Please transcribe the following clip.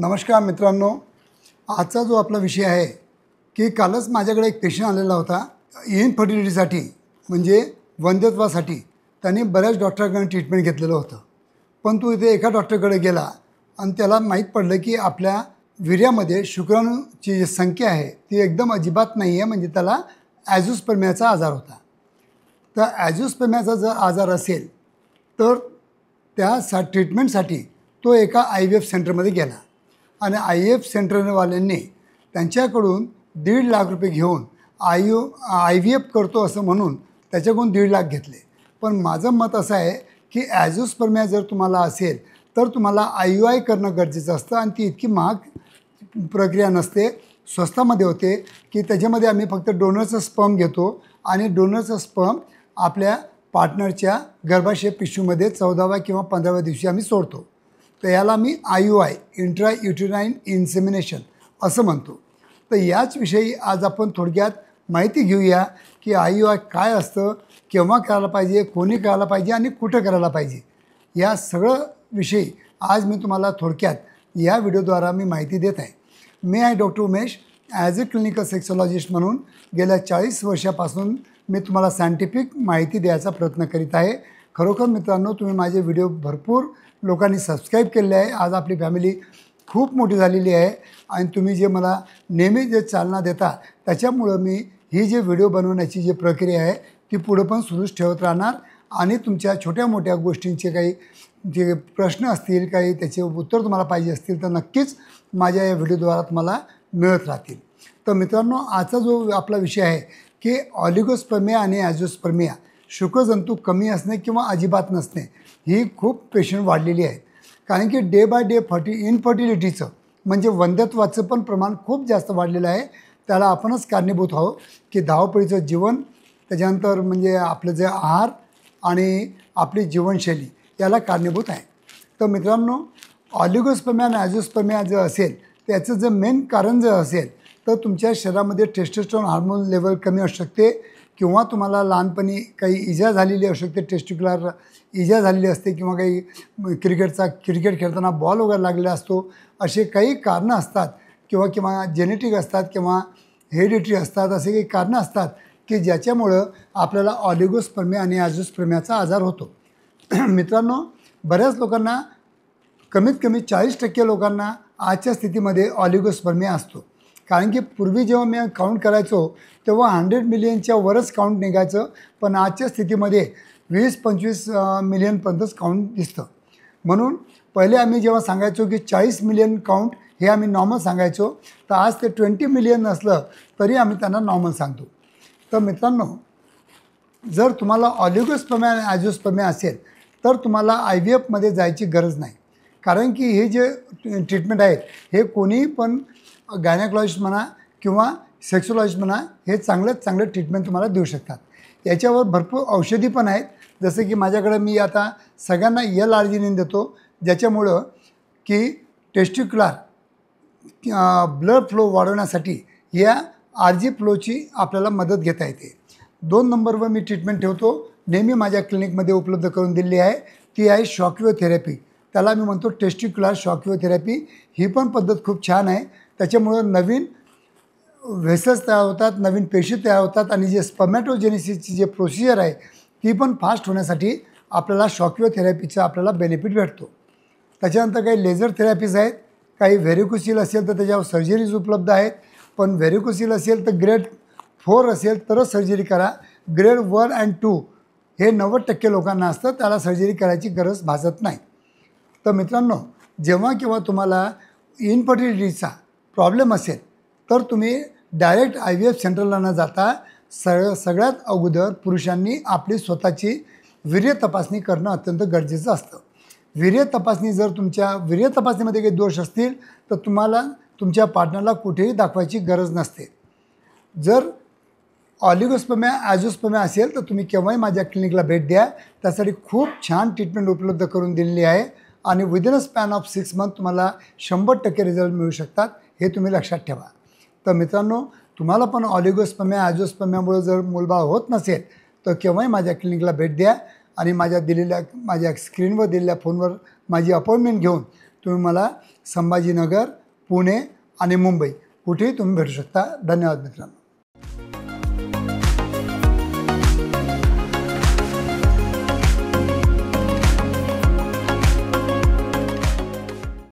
नमस्कार मित्रांनो, आजचा जो आपला विषय आहे की कालच माझ्याकडे एक पेशंट आलेला होता इनफर्टिलिटीसाठी म्हणजे वंध्यत्वासाठी. त्यांनी बऱ्याच डॉक्टरांकडे ट्रीटमेंट घेतलेलं होतं, पण तो इथे एका डॉक्टरकडे गेला आणि त्याला माहीत पडलं की आपल्या वीर्यामध्ये शुक्राणूची जी संख्या आहे ती एकदम अजिबात नाही आहे. म्हणजे त्याला ॲझोस्पर्मियाचा आजार होता. तर ॲझोस्पर्मियाचा जर आजार असेल तर त्या ट्रीटमेंटसाठी तो एका IVF सेंटरमध्ये गेला आणि IVF सेंटरवाल्यांनी त्यांच्याकडून 1.5 लाख रुपये घेऊन IVF करतो असं म्हणून त्याच्याकडून 1.5 लाख घेतले. पण माझं मत असं आहे की ॲझोस्पर्मिया जर तुम्हाला असेल तर तुम्हाला IUI करणं गरजेचं असतं आणि ती इतकी महाग प्रक्रिया नसते, स्वस्तामध्ये होते की त्याच्यामध्ये आम्ही फक्त डोनरचं स्पर्म घेतो आणि डोनरचं स्पर्म आपल्या पार्टनरच्या गर्भाशय पिशवीमध्ये 14व्या किंवा 15व्या दिवशी आम्ही सोडतो. तर याला मी IUI इंट्रा युटेराइन इन्सेमिनेशन असं म्हणतो. तर याच विषयी आज आपण थोडक्यात माहिती घेऊया की IUI काय असतं, केव्हा करायला पाहिजे, कोणी करायला पाहिजे आणि कुठं करायला पाहिजे. या सगळं विषयी आज मी तुम्हाला थोडक्यात या व्हिडिओद्वारा मी माहिती देत आहे. मी आहे doctor Umesh. As a clinical sexologist म्हणून गेल्या 40 वर्षापासून मी तुम्हाला सायंटिफिक माहिती द्यायचा प्रयत्न करीत आहे. खरोखर मित्रांनो, तुम्ही माझे व्हिडिओ भरपूर लोकांनी सबस्क्राईब केले आहे. आज आपली फॅमिली खूप मोठी झालेली आहे आणि तुम्ही जे मला नेहमी जे चालना देता त्याच्यामुळं मी ही जे व्हिडिओ बनवण्याची जी प्रक्रिया आहे ती पुढं पण सुरूच ठेवत राहणार आणि तुमच्या छोट्या मोठ्या गोष्टींचे काही जे प्रश्न असतील, काही त्याचे उत्तर तुम्हाला पाहिजे असतील तर नक्कीच माझ्या या व्हिडिओद्वारा तुम्हाला मिळत राहतील. तर मित्रांनो, आजचा जो आपला विषय आहे की ऑलिगोस्पर्मिया आणि ॲझोस्पर्मिया, शुक्रजंतू कमी असणे किंवा अजिबात नसणे, ही खूप पेशंट वाढलेली आहेत. कारण की डे बाय डे इनफर्टिलिटीचं म्हणजे वंध्यत्वाचं पण प्रमाण खूप जास्त वाढलेलं आहे. त्याला आपणच कारणीभूत आहोत की धावपळीचं जीवन, त्याच्यानंतर म्हणजे आपलं जे आहार आणि आपली जीवनशैली याला कारणीभूत आहे. तर मित्रांनो, ऑलिगोस्पर्मिया आणि ॲझोस्पर्मिया जर असेल त्याचं जर मेन कारण जर असेल तर तुमच्या शरीरामध्ये टेस्टोस्टेरोन हार्मोन लेवल कमी असू शकते किंवा तुम्हाला लहानपणी काही इजा झालेली असू शकते, टेस्टिक्युलर इजा झालेली असते किंवा काही क्रिकेट खेळताना बॉल वगैरे लागलेला असतो. असे काही कारणं असतात किंवा जेनेटिक असतात किंवा हेरिडिटरी असतात. असे काही कारणं असतात की ज्याच्यामुळं आपल्याला ऑलिगोस्पर्मिया आणि ॲझोस्पर्मियाचा आजार होतो. मित्रांनो, बऱ्याच लोकांना, कमीत कमी 40% लोकांना आजच्या स्थितीमध्ये ऑलिगोस्पर्मिया असतो. कारण की पूर्वी जेव्हा मी काउंट करायचो तेव्हा 100 मिलियनच्या वरच काउंट निघायचं, पण आजच्या स्थितीमध्ये 20-25 मिलियनपर्यंतच काउंट दिसतं. म्हणून पहिले आम्ही जेव्हा सांगायचो की 40 मिलियन काउंट हे आम्ही नॉर्मल सांगायचो, तर आज ते 20 मिलियन असलं तरी आम्ही त्यांना नॉर्मल सांगतो. तर मित्रांनो, जर तुम्हाला ऑलिगोस्पर्मिया आणि ॲझोस्पर्मिया असेल तर तुम्हाला IVFमध्ये जायची गरज नाही. कारण की हे जे ट्रीटमेंट आहेत हे कोणीही पण गायनेकॉलॉजिस्ट म्हणा किंवा सेक्सोलॉजिस्ट म्हणा, हे चांगलं ट्रीटमेंट तुम्हाला देऊ शकतात. याच्यावर भरपूर औषधी पण आहेत. जसं की माझ्याकडे मी आता सगळ्यांना L-आर्जिनिन देतो, ज्याच्यामुळं की टेस्टिक्युलर ब्लड फ्लो वाढवण्यासाठी या RG फ्लोची आपल्याला मदत घेता येते. 2 नंबरवर मी ट्रीटमेंट ठेवतो, नेहमी माझ्या क्लिनिकमध्ये उपलब्ध करून दिलेली आहे. ती आहे शॉकवेव्ह थेरपी. त्याला मी म्हणतो टेस्टिक्युलर शॉकवेव्ह थेरपी. ही पण पद्धत खूप छान आहे. त्याच्यामुळं नवीन व्हेसल्स तयार होतात, नवीन पेशी तयार होतात आणि जे स्पर्मॅटोजेनेसिसची जे प्रोसिजर आहे ती पण फास्ट होण्यासाठी आपल्याला शॉकवेव्ह थेरपीचा आपल्याला बेनिफिट भेटतो. त्याच्यानंतर काही लेझर थेरपीज आहेत. काही व्हेरिकोसिल असेल तर त्याच्यावर सर्जरीज उपलब्ध आहेत. पण व्हेरिकोसिल असेल तर ग्रेड 4 असेल तरच सर्जरी करा. ग्रेड 1 आणि 2 हे 90% लोकांना असतं, त्याला सर्जरी करायची गरज भासत नाही. तर मित्रांनो, जेव्हा केव्हा तुम्हाला इनफर्टिलिटीचा प्रॉब्लेम असेल तर तुम्ही डायरेक्ट IVF सेंटरला न जाता सगळ्यात अगोदर पुरुषांनी आपली स्वतःची वीर्य तपासणी करणं अत्यंत गरजेचं असतं. वीर्य तपासणी, जर तुमच्या वीर्य तपासणीमध्ये काही दोष असतील तर तुम्हाला तुमच्या पार्टनरला कुठेही दाखवायची गरज नसते. जर ऑलिगोस्पर्मिया ॲझोस्पर्मिया असेल तर तुम्ही केव्हाही माझ्या क्लिनिकला भेट द्या. त्यासाठी खूप छान ट्रीटमेंट उपलब्ध करून दिलेली आहे आणि within a span of 6 month तुम्हाला 100% रिझल्ट मिळू शकतात, हे तुम्ही लक्षात ठेवा. तर मित्रांनो, तुम्हाला पण ऑलिगोस्पर्मिया ॲझोस्पर्मियामुळे जर मूलबाळ होत नसेल तर केव्हाही माझ्या क्लिनिकला भेट द्या आणि माझ्या स्क्रीनवर दिलेल्या फोनवर माझी अपॉइंटमेंट घेऊन तुम्ही मला संभाजीनगर, पुणे आणि मुंबई कुठेही तुम्ही भेटू शकता. धन्यवाद मित्रांनो.